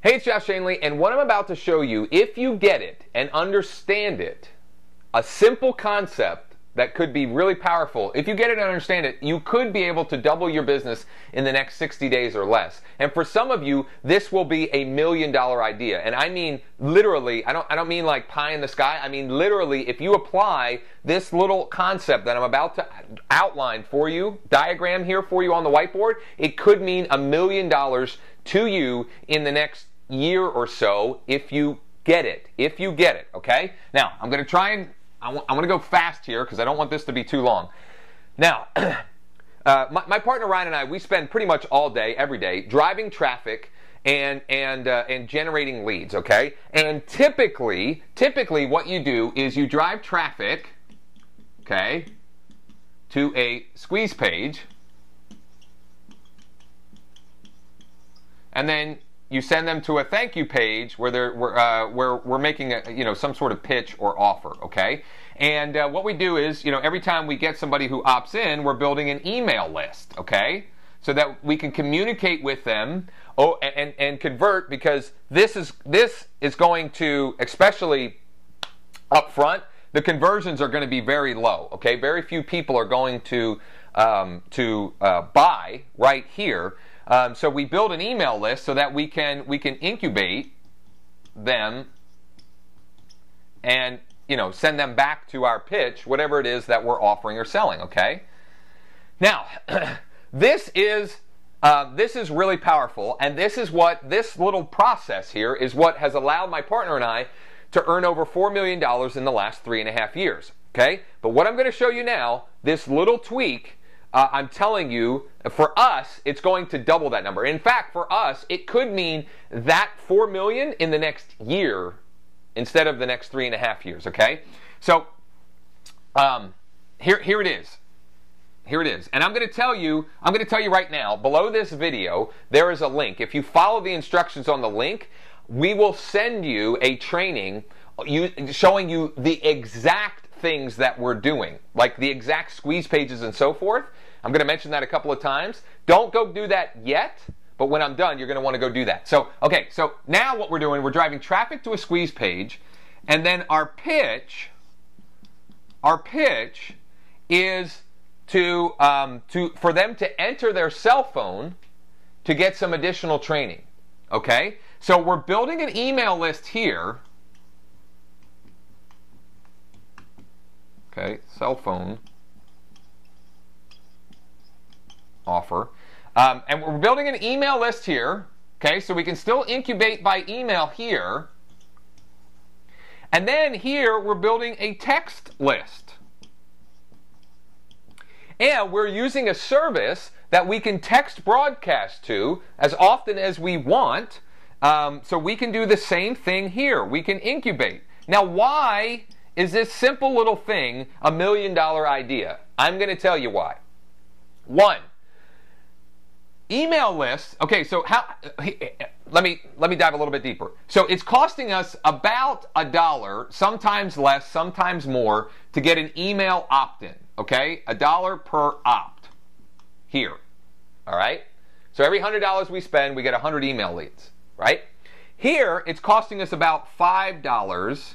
Hey, it's Josh Shanley, and what I'm about to show you, if you get it and understand it, a simple concept that could be really powerful. If you get it and understand it, you could be able to double your business in the next 60 days or less. And for some of you, this will be a $1 million idea. And I mean literally, I don't mean like pie in the sky. I mean literally, if you apply this little concept that I'm about to outline for you, diagram here for you on the whiteboard, it could mean $1 million to you in the next year or so if you get it. If you get it, okay? Now, I'm going to try and I want to go fast here because I don't want this to be too long. Now, my partner Ryan and I, we spend pretty much all day, every day, driving traffic and generating leads, okay? And typically what you do is you drive traffic, okay, to a squeeze page, and then you send them to a thank you page where we're making a, some sort of pitch or offer, okay? And what we do is, every time we get somebody who opts in, we're building an email list, okay? So that we can communicate with them and convert, because this is going to, especially up front, the conversions are going to be very low, okay? Very few people are going to buy right here. So we build an email list so that we can incubate them and send them back to our pitch, whatever it is that we're offering or selling. Okay. Now, this is really powerful, and this little process here is what has allowed my partner and I to earn over $4 million in the last 3.5 years. Okay. But what I'm going to show you now, this little tweak. I'm telling you, for us, it's going to double that number. In fact, for us, it could mean that $4 million in the next year instead of the next 3.5 years, okay? So, here it is. Here it is. And I'm going to tell you right now, below this video, there is a link. If you follow the instructions on the link, we will send you a training showing you the exact things that we're doing, like the exact squeeze pages and so forth. I'm going to mention that a couple of times. Don't go do that yet, but when I'm done, you're going to want to go do that. So, okay, so now what we're doing, we're driving traffic to a squeeze page, and then our pitch is for them to enter their cell phone to get some additional training. Okay? So we're building an email list here. Okay, cell phone offer. And we're building an email list here, okay, so we can still incubate by email here. And then here we're building a text list. And we're using a service that we can text broadcast to as often as we want. So we can do the same thing here. We can incubate. Now, why is this simple little thing a $1 million idea? I'm going to tell you why. One, email lists. Okay, so let me dive a little bit deeper. So it's costing us about $1, sometimes less, sometimes more, to get an email opt-in. Okay, $1 per opt here. All right. So every $100 we spend, we get 100 email leads. Right. Here, it's costing us about $5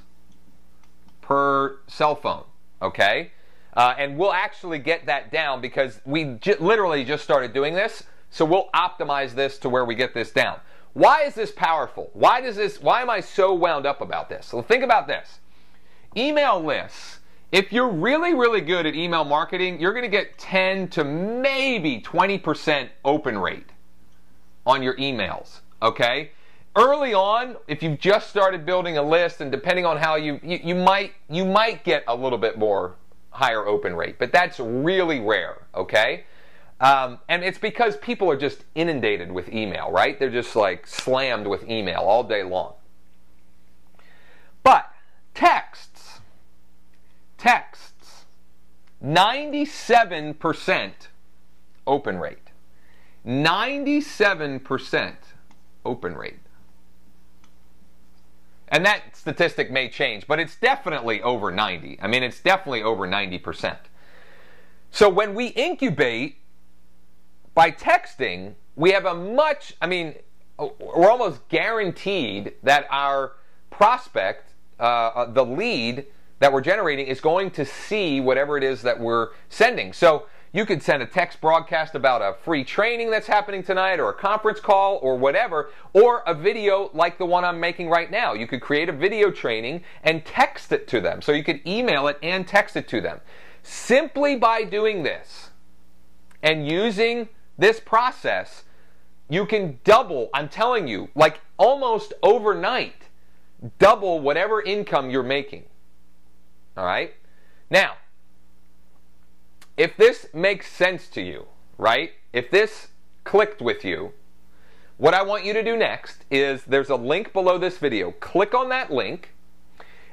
per cell phone. Okay. And we'll actually get that down because we literally just started doing this. So we'll optimize this to where we get this down. Why is this powerful? Why am I so wound up about this? So think about this. Email lists. If you're really, really good at email marketing, you're going to get 10 to maybe 20% open rate on your emails. Okay? Early on, if you've just started building a list, and depending on how you might get a little bit more higher open rate, but that's really rare. Okay? And it's because people are just inundated with email, right? They're just like slammed with email all day long. But texts, 97% open rate. 97% open rate. And that statistic may change, but it's definitely over 90. I mean, it's definitely over 90%. So when we incubate by texting, we have a we're almost guaranteed that our prospect, the lead that we're generating, is going to see whatever it is that we're sending. So you could send a text broadcast about a free training that's happening tonight, or a conference call, or whatever, or a video like the one I'm making right now. You could create a video training and text it to them. So you could email it and text it to them. Simply by doing this and using this process, you can double, I'm telling you, like almost overnight, double whatever income you're making. All right? Now, if this makes sense to you, right? If this clicked with you, what I want you to do next is, there's a link below this video. Click on that link,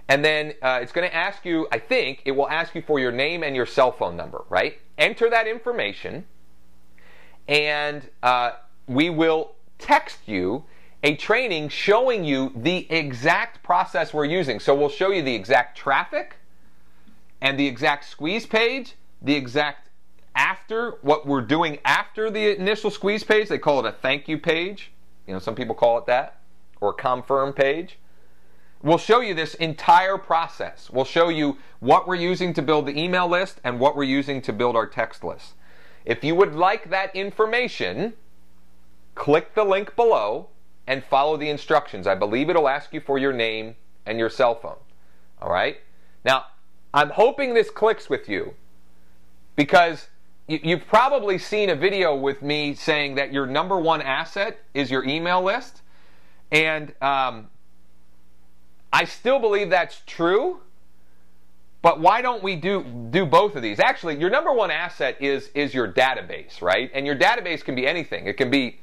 and then it's going to ask you, I think, it will ask you for your name and your cell phone number, right? Enter that information, and we will text you a training showing you the exact process we're using. So we'll show you the exact traffic and the exact squeeze page, the exact what we're doing after the initial squeeze page. They call it a thank you page. You know, some people call it that, or a confirm page. We'll show you this entire process. We'll show you what we're using to build the email list and what we're using to build our text list. If you would like that information, click the link below and follow the instructions. I believe it'll ask you for your name and your cell phone. All right? Now, I'm hoping this clicks with you, because you've probably seen a video with me saying that your number one asset is your email list. And I still believe that's true. But why don't we do both of these? Actually, your number one asset is your database, right? And your database can be anything. It can be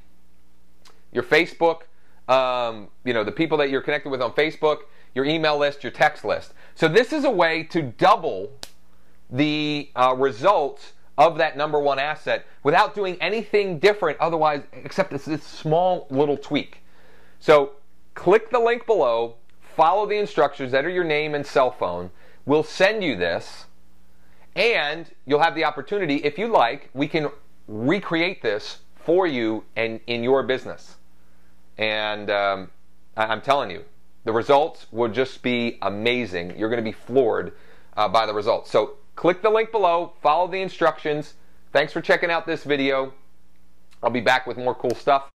your Facebook, the people that you're connected with on Facebook, your email list, your text list. So this is a way to double the results of that number one asset without doing anything different otherwise, except this small little tweak. So click the link below, follow the instructions, enter your name and cell phone. We'll send you this, and you'll have the opportunity, if you like, we can recreate this for you and in your business. And I'm telling you, the results will just be amazing. You're going to be floored by the results. So click the link below, follow the instructions. Thanks for checking out this video. I'll be back with more cool stuff.